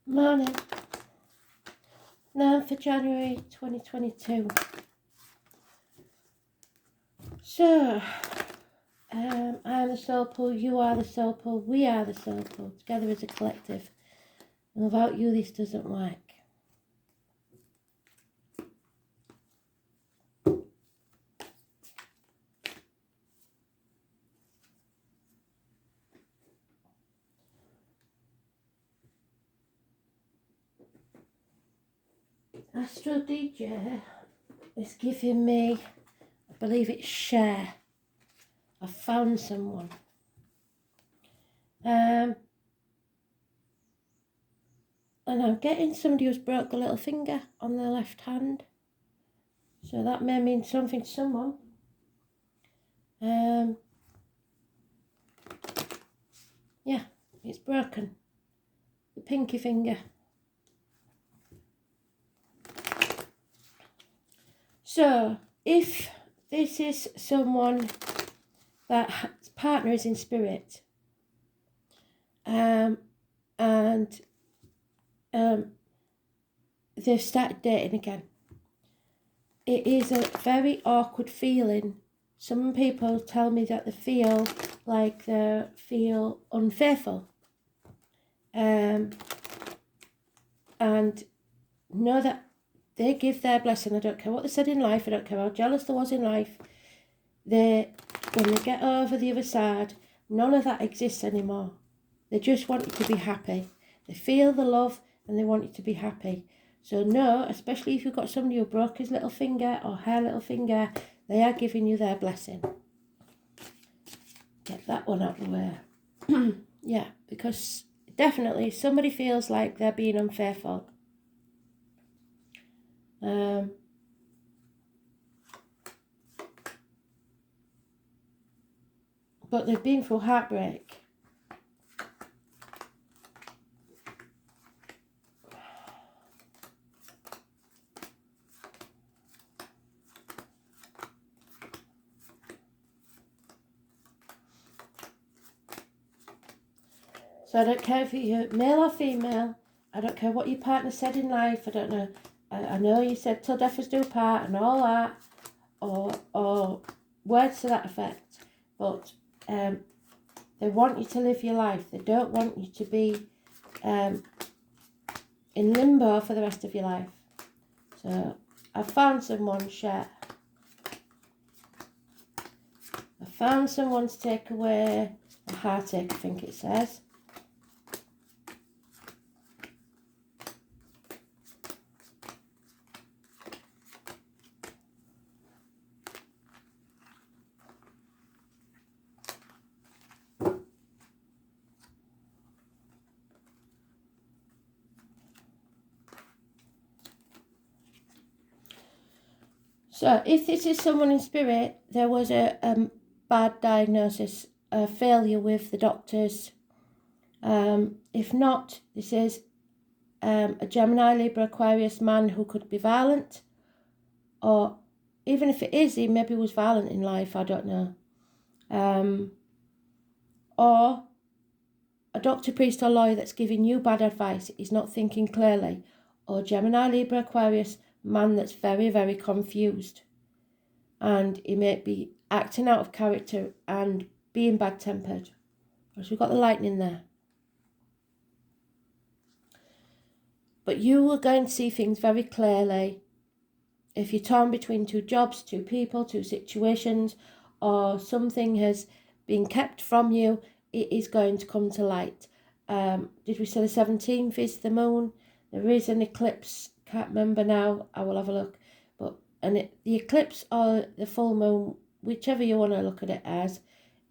Morning. 9th of January 2022. So, I am the soul pool, you are the soul pool, we are the soul pool, together as a collective. And without you, this doesn't work. Astrology is giving me, I believe it's share. I found someone. And I'm getting somebody who's broke a little finger on their left hand. So that may mean something to someone. Yeah, it's broken. The pinky finger. So, if this is someone that partner is in spirit, and they've started dating again, it is a very awkward feeling. Some people tell me that they feel like they feel unfaithful, and know that they give their blessing. I don't care what they said in life. I don't care how jealous they was in life. When they get over the other side, none of that exists anymore. They just want you to be happy. They feel the love and they want you to be happy. So no, especially if you've got somebody who broke his little finger or her little finger, they are giving you their blessing. Get that one out of the way. Yeah, because definitely somebody feels like they're being unfaithful. But they've been through heartbreak. So I don't care if you're male or female. I don't care what your partner said in life. I don't know. I know you said till death us do part and all that, or words to that effect. But they want you to live your life. They don't want you to be in limbo for the rest of your life. So I found someone, share. I found someone to take away a heartache, I think it says. So if this is someone in spirit, there was a bad diagnosis, a failure with the doctors. If not, this is a Gemini, Libra, Aquarius man who could be violent. Or even if it is, he maybe was violent in life, I don't know. Or a doctor, priest or lawyer that's giving you bad advice, is not thinking clearly. Or Gemini, Libra, Aquarius man that's very, very confused. And he may be acting out of character and being bad-tempered. Because we've got the lightning there. But you are going to see things very clearly. If you're torn between two jobs, two people, two situations, or something has been kept from you, it is going to come to light. Did we say the 17th is the moon? There is an eclipse, can't remember now, I will have a look. The eclipse or the full moon, whichever you want to look at it as,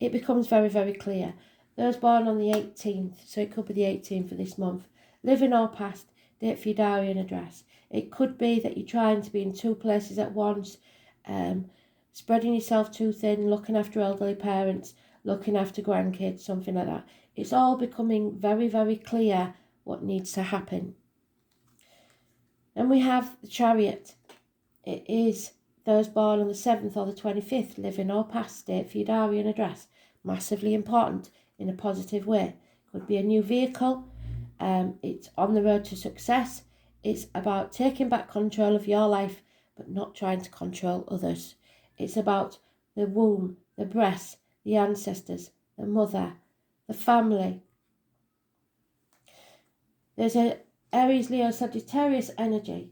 it becomes very, very clear. Those born on the 18th, so it could be the 18th of this month, living or past, date for your diary and address. It could be that you're trying to be in two places at once, spreading yourself too thin, looking after elderly parents, looking after grandkids, something like that. It's all becoming very, very clear what needs to happen. And we have the Chariot. It is those born on the 7th or the 25th, living or past, date for your diary and address. Massively important in a positive way. Could be a new vehicle, It's on the road to success. It's about taking back control of your life, but not trying to control others. It's about the womb, the breast, the ancestors, the mother, the family. There's a Aries, Leo, Sagittarius energy,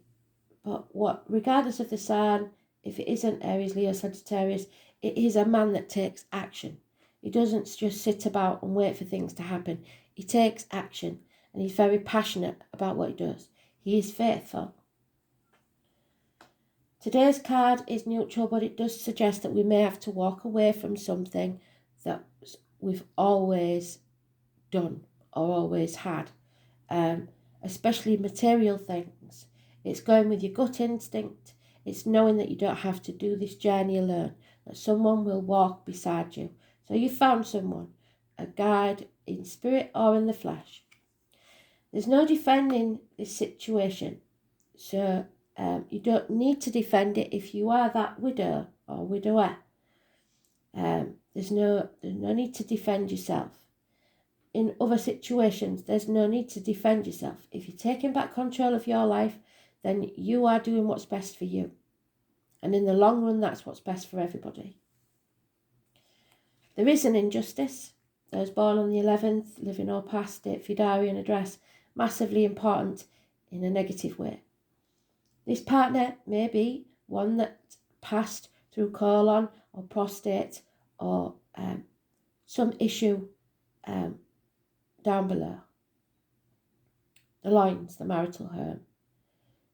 but regardless of the sign, if it isn't Aries, Leo, Sagittarius, it is a man that takes action. He doesn't just sit about and wait for things to happen. He takes action, and he's very passionate about what he does. He is faithful. Today's card is neutral, but it does suggest that we may have to walk away from something that we've always done or always had, especially material things. It's going with your gut instinct. It's knowing that you don't have to do this journey alone, that someone will walk beside you. So you found someone, a guide in spirit or in the flesh. There's no defending this situation, so you don't need to defend it if you are that widow or widower. There's no need to defend yourself. In other situations, there's no need to defend yourself. If you're taking back control of your life, then you are doing what's best for you. And in the long run, that's what's best for everybody. There is an injustice. Those born on the 11th, living or past, date of your diary and address, massively important in a negative way. This partner may be one that passed through colon or prostate or some issue down below. The loins, the marital home.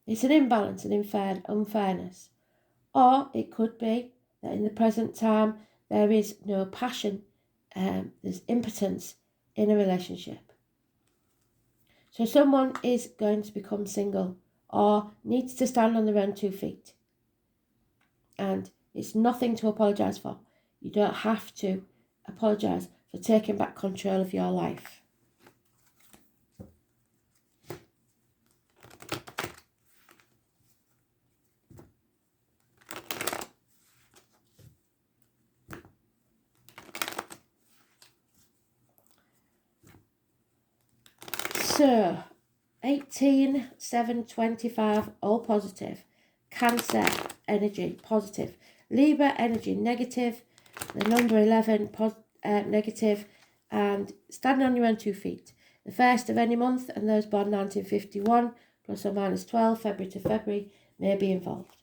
It's an imbalance, an unfairness. Or it could be that in the present time there is no passion, there's impotence in a relationship. So someone is going to become single or needs to stand on their own 2 feet. And it's nothing to apologise for. You don't have to apologise for taking back control of your life. So, 18, 7, 25, all positive. Cancer energy, positive. Libra energy, negative. The number 11, negative. And standing on your own 2 feet. The first of any month, and those born 1951, plus or minus 12, February to February, may be involved.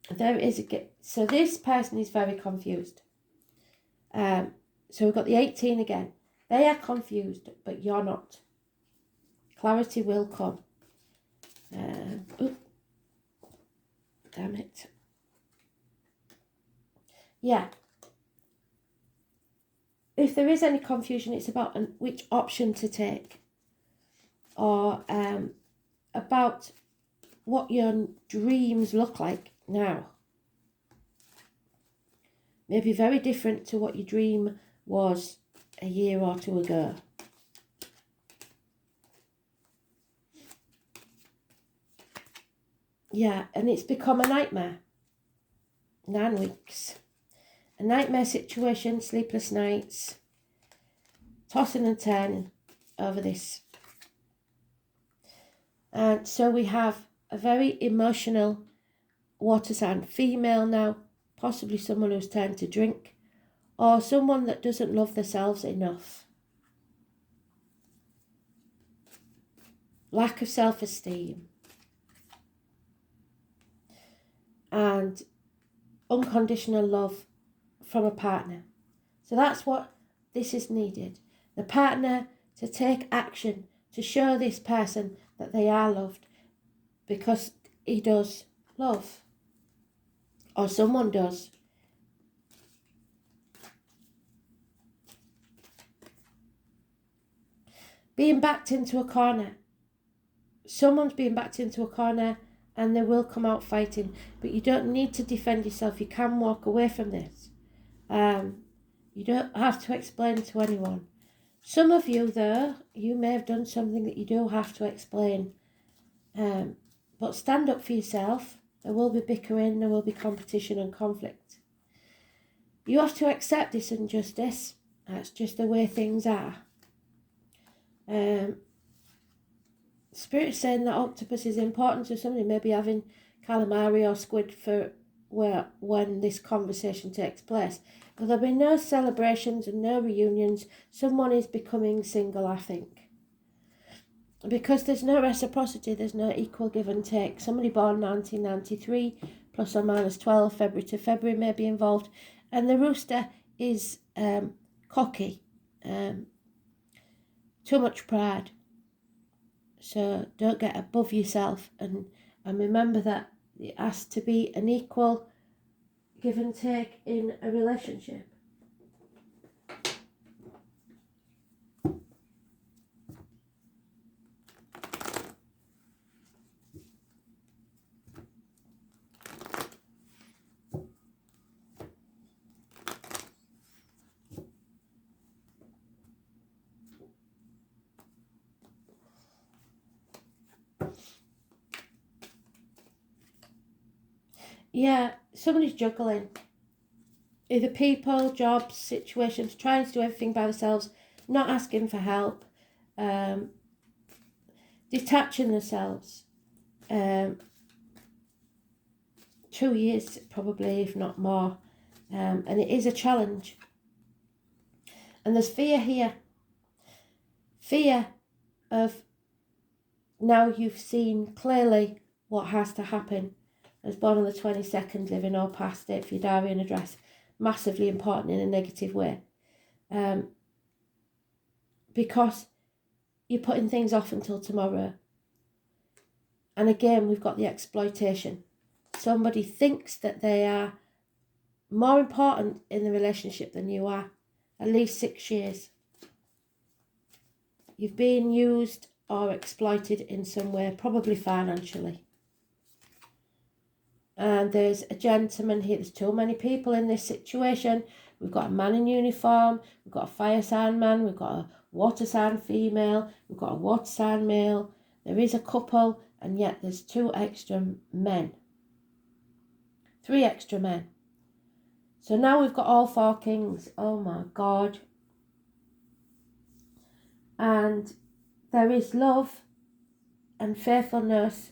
So this person is very confused. So we've got the 18 again. They are confused, but you're not. Clarity will come. Damn it. Yeah. If there is any confusion, it's about which option to take. Or about what your dreams look like now. Maybe very different to what your dream was a year or two ago. Yeah, and it's become a nightmare. 9 weeks. A nightmare situation, sleepless nights, tossing and turning over this. And so we have a very emotional water sign, female now, possibly someone who's turned to drink, or someone that doesn't love themselves enough. Lack of self-esteem. And unconditional love from a partner. So that's what this is needed. The partner to take action, to show this person that they are loved, because he does love. Or someone does. Being backed into a corner. Someone's being backed into a corner and they will come out fighting. But you don't need to defend yourself. You can walk away from this. You don't have to explain to anyone. Some of you, though, you may have done something that you do have to explain. But stand up for yourself. There will be bickering, there will be competition and conflict. You have to accept this injustice. That's just the way things are. Spirit is saying that octopus is important to somebody, maybe having calamari or squid for when this conversation takes place. But there'll be no celebrations and no reunions. Someone is becoming single, I think. Because there's no reciprocity, there's no equal give and take. Somebody born 1993, plus or minus 12, February to February may be involved. And the rooster is cocky, too much pride. So don't get above yourself, and remember that it has to be an equal give and take in a relationship. Yeah, somebody's juggling. Either people, jobs, situations, trying to do everything by themselves, not asking for help, detaching themselves. 2 years probably, if not more. And it is a challenge. And there's fear here. Fear of now you've seen clearly what has to happen. As born on the 22nd, living or past date for your diary and address. Massively important in a negative way. Because you're putting things off until tomorrow. And again, we've got the exploitation. Somebody thinks that they are more important in the relationship than you are. At least 6 years. You've been used or exploited in some way, probably financially. And there's a gentleman here. There's too many people in this situation. We've got a man in uniform. We've got a fire sign man. We've got a water sign female. We've got a water sign male. There is a couple, and yet there's 2 extra men. 3 extra men. So now we've got all 4 kings. Oh my God. And there is love and faithfulness,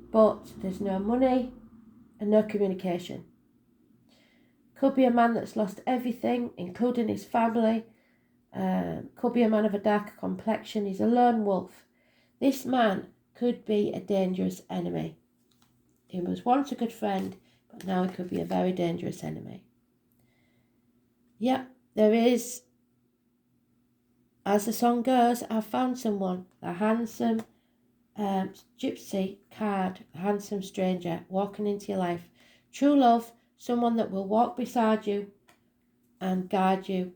but there's no money and no communication. Could be a man that's lost everything, including his family. Could be a man of a darker complexion. He's a lone wolf. This man could be a dangerous enemy. He was once a good friend, but now he could be a very dangerous enemy. Yeah, there is, as the song goes, I've found someone, a handsome gypsy card, a handsome stranger walking into your life. True love, someone that will walk beside you and guide you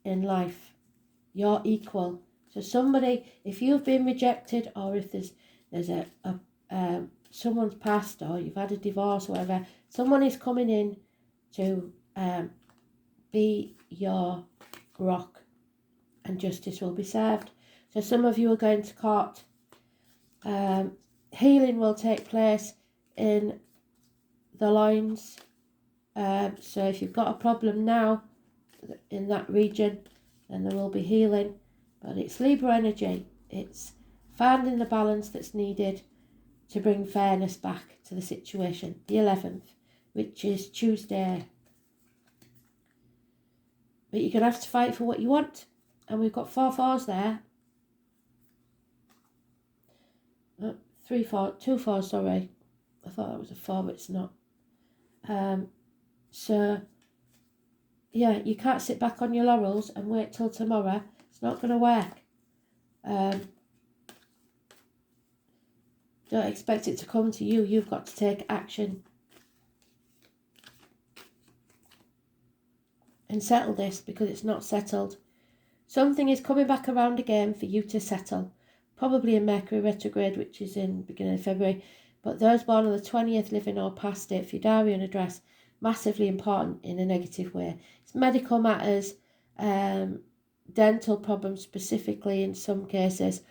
in life. You're equal. So somebody, if you've been rejected, or if there's someone's passed, or you've had a divorce or whatever, someone is coming in to be your rock, and justice will be served. So some of you are going to court. Healing will take place in the loins. So if you've got a problem now in that region, then there will be healing. But it's Libra energy. It's finding the balance that's needed to bring fairness back to the situation. The 11th, which is Tuesday. But you're going to have to fight for what you want. And we've got 4 4s there. 3 4, 2 4, sorry. I thought that was a 4, but it's not. So, yeah, you can't sit back on your laurels and wait till tomorrow. It's not going to work. Don't expect it to come to you. You've got to take action. And settle this, because it's not settled. Something is coming back around again for you to settle. Probably in Mercury retrograde, which is in beginning of February. But those born on the 20th, living or past it, for your diary and address, massively important in a negative way. It's medical matters, dental problems specifically in some cases,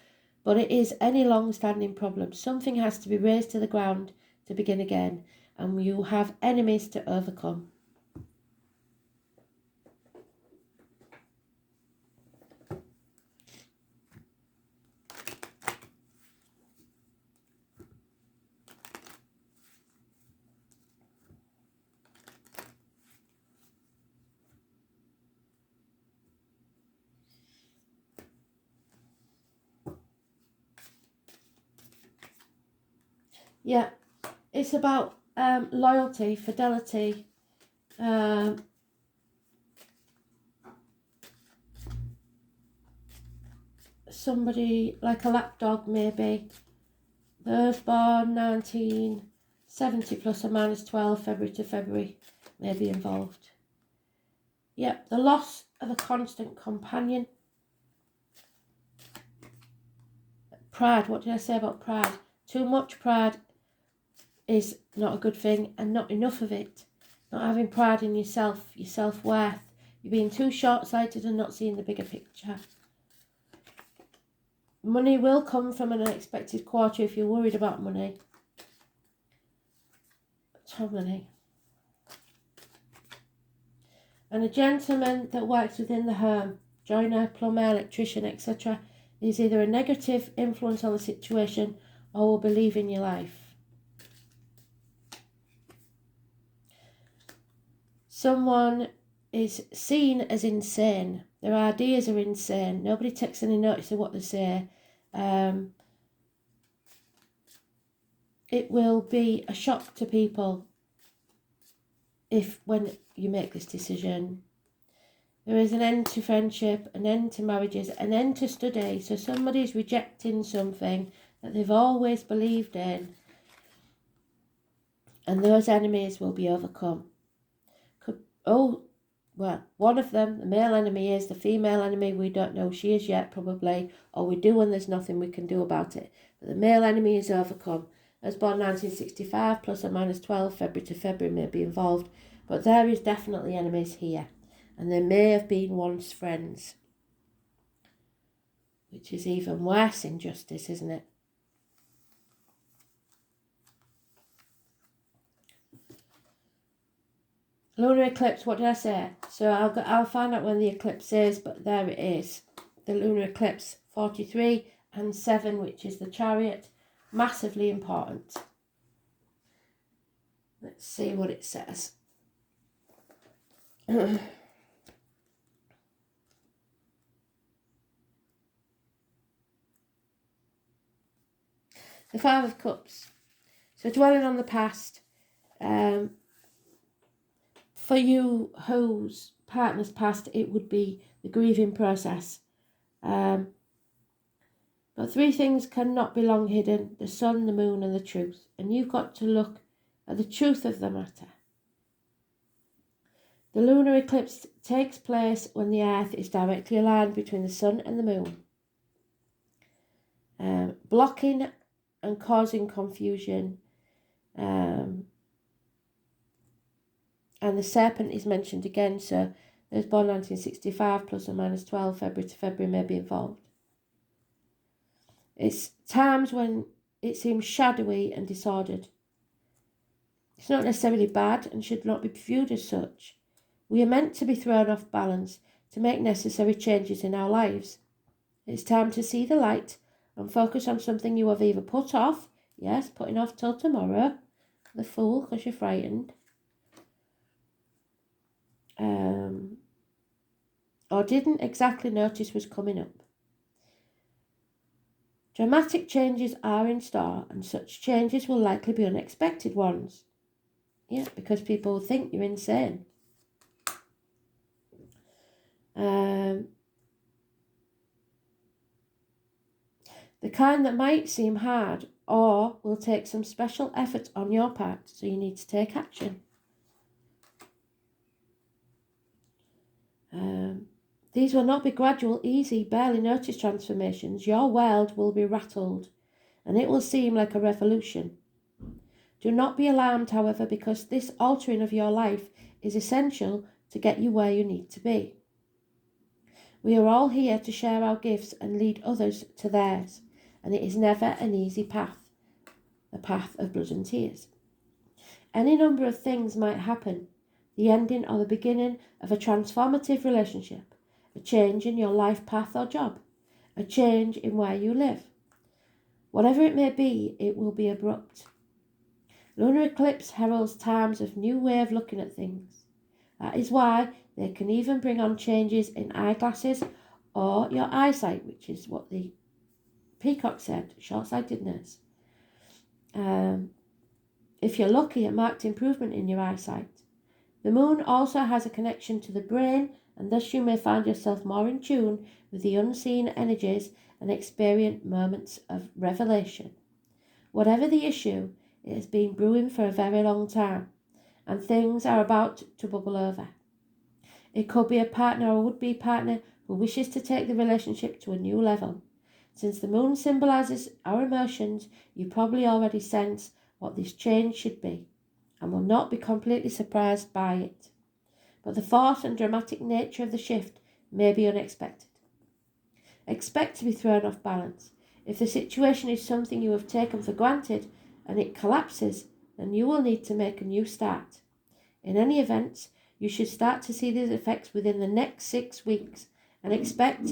but it is any long-standing problem. Something has to be razed to the ground to begin again, and you have enemies to overcome. Yeah, it's about loyalty, fidelity, somebody like a lapdog maybe. Those born 1970 plus or minus 12, February to February, may be involved. Yep, the loss of a constant companion. Pride, what did I say about pride? Too much pride is not a good thing, and not enough of it. Not having pride in yourself, your self-worth. You're being too short-sighted and not seeing the bigger picture. Money will come from an unexpected quarter if you're worried about money. How many? And a gentleman that works within the home, joiner, plumber, electrician, etc., is either a negative influence on the situation or will believe in your life. Someone is seen as insane. Their ideas are insane. Nobody takes any notice of what they say. It will be a shock to people when you make this decision. There is an end to friendship, an end to marriages, an end to study. So somebody's rejecting something that they've always believed in, and those enemies will be overcome. One of them, the male enemy, is the female enemy. We don't know who she is yet, probably, or we do, and there's nothing we can do about it. But the male enemy is overcome. As born 1965, plus or minus 12, February to February may be involved, but there is definitely enemies here, and they may have been once friends, which is even worse injustice, isn't it? Lunar eclipse, what did I say? So I'll find out when the eclipse is, but there it is. The lunar eclipse, 43 and 7, which is the Chariot. Massively important. Let's see what it says. The Five of Cups. So dwelling on the past. For you whose partner's passed, it would be the grieving process. But three things cannot be long hidden: the sun, the moon, and the truth. And you've got to look at the truth of the matter. The lunar eclipse takes place when the earth is directly aligned between the sun and the moon, blocking and causing confusion. And the serpent is mentioned again, so those born 1965 plus or minus 12, February to February, may be involved. It's times when it seems shadowy and disordered. It's not necessarily bad and should not be viewed as such. We are meant to be thrown off balance to make necessary changes in our lives. It's time to see the light and focus on something you have either put off, yes, putting off till tomorrow, the fool, because you're frightened, or didn't exactly notice was coming up. Dramatic changes are in store, and such changes will likely be unexpected ones. Yeah, because people will think you're insane. The kind that might seem hard or will take some special effort on your part, so you need to take action. These will not be gradual, easy, barely noticed transformations. Your world will be rattled, and it will seem like a revolution. Do not be alarmed, however, because this altering of your life is essential to get you where you need to be. We are all here to share our gifts and lead others to theirs, and it is never an easy path, a path of blood and tears. Any number of things might happen: the ending or the beginning of a transformative relationship, a change in your life path or job, a change in where you live. Whatever it may be, it will be abrupt. Lunar eclipse heralds times of new way of looking at things. That is why they can even bring on changes in eyeglasses or your eyesight, which is what the peacock said, short-sightedness. If you're lucky, a marked improvement in your eyesight. The moon also has a connection to the brain, and thus you may find yourself more in tune with the unseen energies and experience moments of revelation. Whatever the issue, it has been brewing for a very long time, and things are about to bubble over. It could be a partner or would-be partner who wishes to take the relationship to a new level. Since the moon symbolises our emotions, you probably already sense what this change should be, and will not be completely surprised by it. But the force and dramatic nature of the shift may be unexpected. Expect to be thrown off balance. If the situation is something you have taken for granted and it collapses, then you will need to make a new start. In any event, you should start to see these effects within the next 6 weeks and expect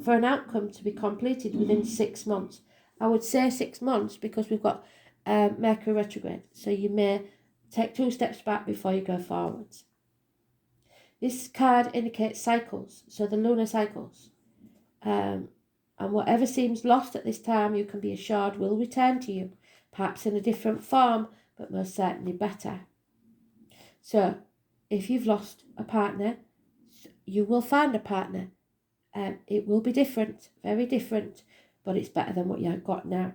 for an outcome to be completed within 6 months. I would say 6 months because we've got Mercury retrograde, so you may take 2 steps back before you go forwards. This card indicates cycles, so the lunar cycles. And whatever seems lost at this time, you can be assured will return to you, perhaps in a different form, but most certainly better. So, if you've lost a partner, you will find a partner. It will be different, very different, but it's better than what you've got now.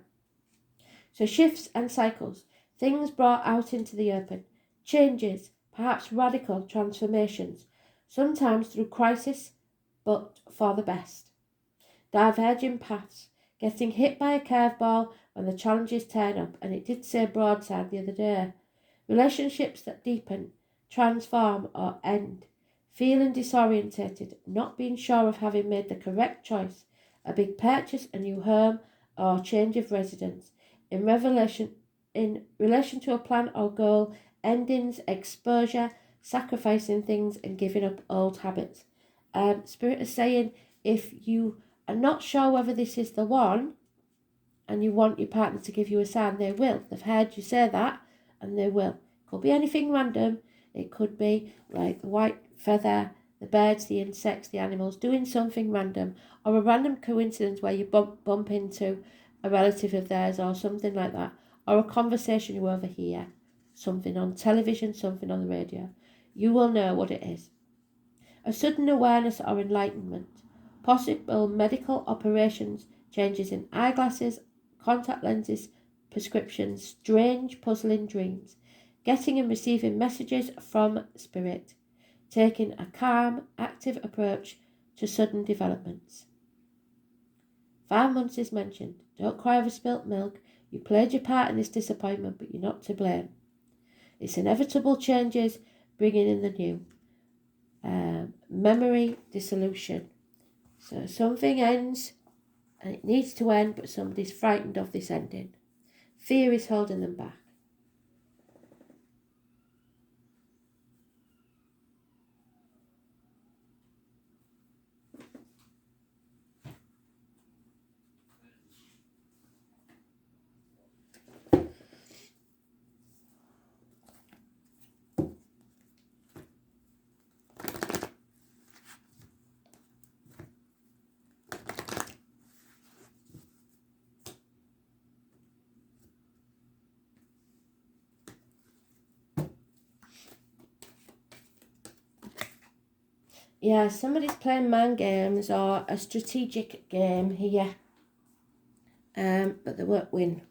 So shifts and cycles, things brought out into the open, changes, perhaps radical transformations, sometimes through crisis, but for the best. Diverging paths, getting hit by a curveball when the challenges turn up, and it did say broadside the other day. Relationships that deepen, transform or end, feeling disorientated, not being sure of having made the correct choice, a big purchase, a new home or change of residence, in relation to a plan or goal, endings, exposure, sacrificing things and giving up old habits. Spirit is saying if you are not sure whether this is the one and you want your partner to give you a sign, they will. They've heard you say that and they will. Could be anything random. It could be like the white feather, the birds, the insects, the animals, doing something random, or a random coincidence where you bump into a relative of theirs or something like that, or a conversation you overhear, something on television, something on the radio. You will know what it is. A sudden awareness or enlightenment, possible medical operations, changes in eyeglasses, contact lenses, prescriptions, strange puzzling dreams, getting and receiving messages from spirit, taking a calm, active approach to sudden developments. 5 months is mentioned. Don't cry over spilt milk. You played your part in this disappointment, but you're not to blame. It's inevitable changes, bringing in the new. Memory dissolution. So something ends, and it needs to end, but somebody's frightened of this ending. Fear is holding them back. Yeah, somebody's playing mind games or a strategic game here, but they won't win.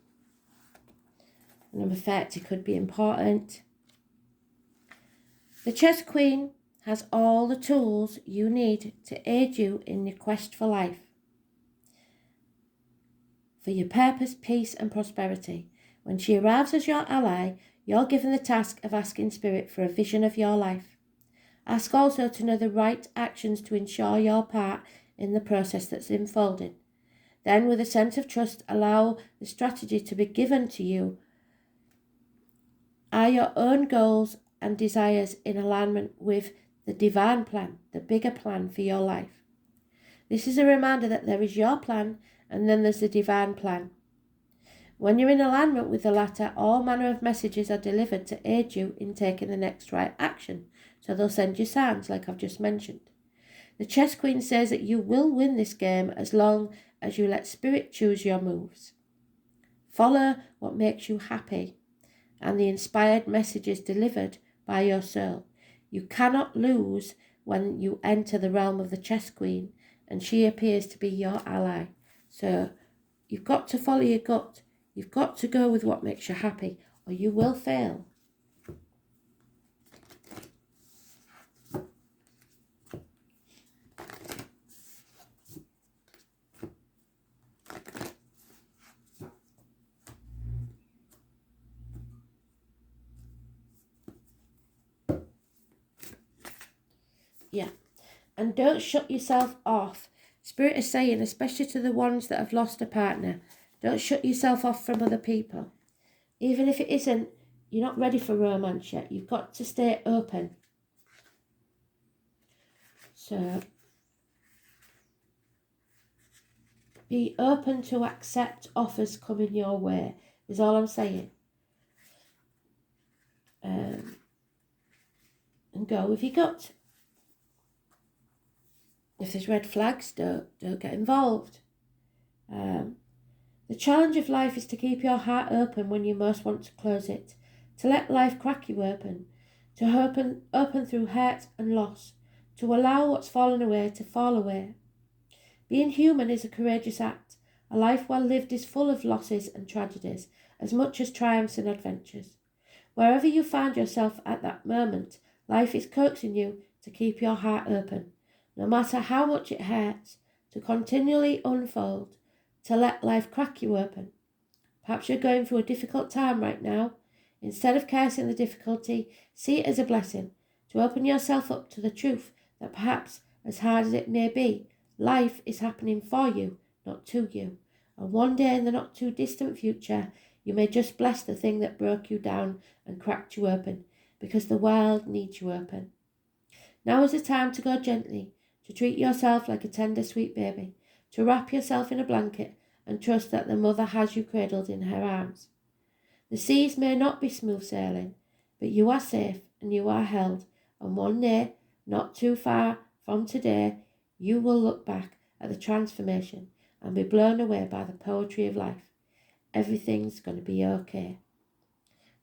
Number 30 could be important. The chess queen has all the tools you need to aid you in your quest for life, for your purpose, peace and prosperity. When she arrives as your ally, you're given the task of asking Spirit for a vision of your life. Ask also to know the right actions to ensure your part in the process that's unfolding. Then, with a sense of trust, allow the strategy to be given to you. Are your own goals and desires in alignment with the divine plan, the bigger plan for your life? This is a reminder that there is your plan and then there's the divine plan. When you're in alignment with the latter, all manner of messages are delivered to aid you in taking the next right action. So they'll send you signs like I've just mentioned. The chess queen says that you will win this game as long as you let spirit choose your moves. Follow what makes you happy and the inspired messages delivered by your soul. You cannot lose when you enter the realm of the chess queen, and she appears to be your ally. So you've got to follow your gut. You've got to go with what makes you happy, or you will fail. Yeah. And don't shut yourself off. Spirit is saying, especially to the ones that have lost a partner, don't shut yourself off from other people. Even if it isn't, you're not ready for romance yet. You've got to stay open. So be open to accept offers coming your way, is all I'm saying. And go with your gut. If there's red flags, don't get involved. The challenge of life is to keep your heart open when you most want to close it, to let life crack you open, to open through hurt and loss, to allow what's fallen away to fall away. Being human is a courageous act. A life well lived is full of losses and tragedies, as much as triumphs and adventures. Wherever you find yourself at that moment, life is coaxing you to keep your heart open, no matter how much it hurts, to continually unfold, to let life crack you open. Perhaps you're going through a difficult time right now. Instead of cursing the difficulty, see it as a blessing, to open yourself up to the truth that perhaps, as hard as it may be, life is happening for you, not to you. And one day in the not too distant future, you may just bless the thing that broke you down and cracked you open, because the world needs you open. Now is the time to go gently, to treat yourself like a tender, sweet baby, to wrap yourself in a blanket and trust that the mother has you cradled in her arms. The seas may not be smooth sailing, but you are safe and you are held, and one day, not too far from today, you will look back at the transformation and be blown away by the poetry of life. Everything's going to be okay.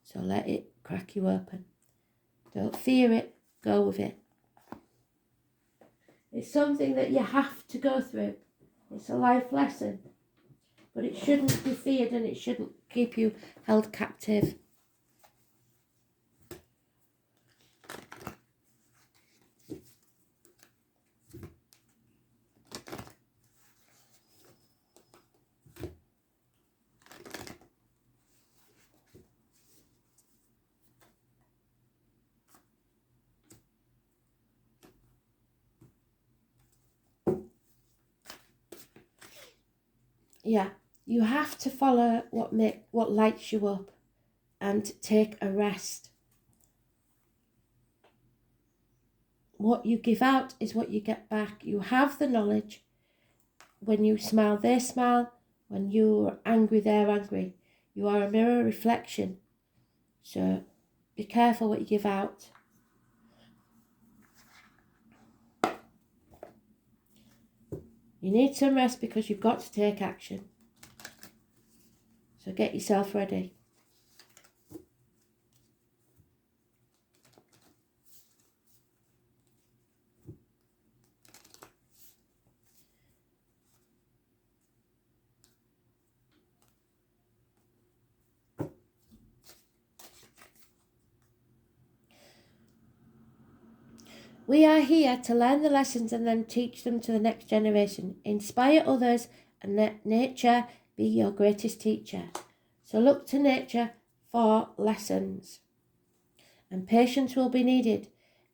So let it crack you open. Don't fear it, go with it. It's something that you have to go through. It's a life lesson. But it shouldn't be feared and it shouldn't keep you held captive. Yeah, you have to follow what lights you up and take a rest. What you give out is what you get back. You have the knowledge. When you smile, they smile. When you're angry, they're angry. You are a mirror reflection. So be careful what you give out. You need some rest because you've got to take action. So get yourself ready. We are here to learn the lessons and then teach them to the next generation. Inspire others and let nature be your greatest teacher. So look to nature for lessons. And patience will be needed.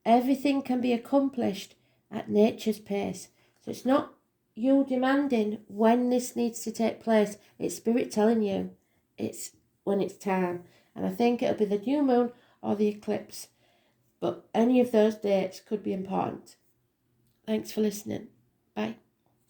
Everything can be accomplished at nature's pace. So it's not you demanding when this needs to take place. It's spirit telling you it's when it's time. And I think it'll be the new moon or the eclipse. But any of those dates could be important. Thanks for listening. Bye.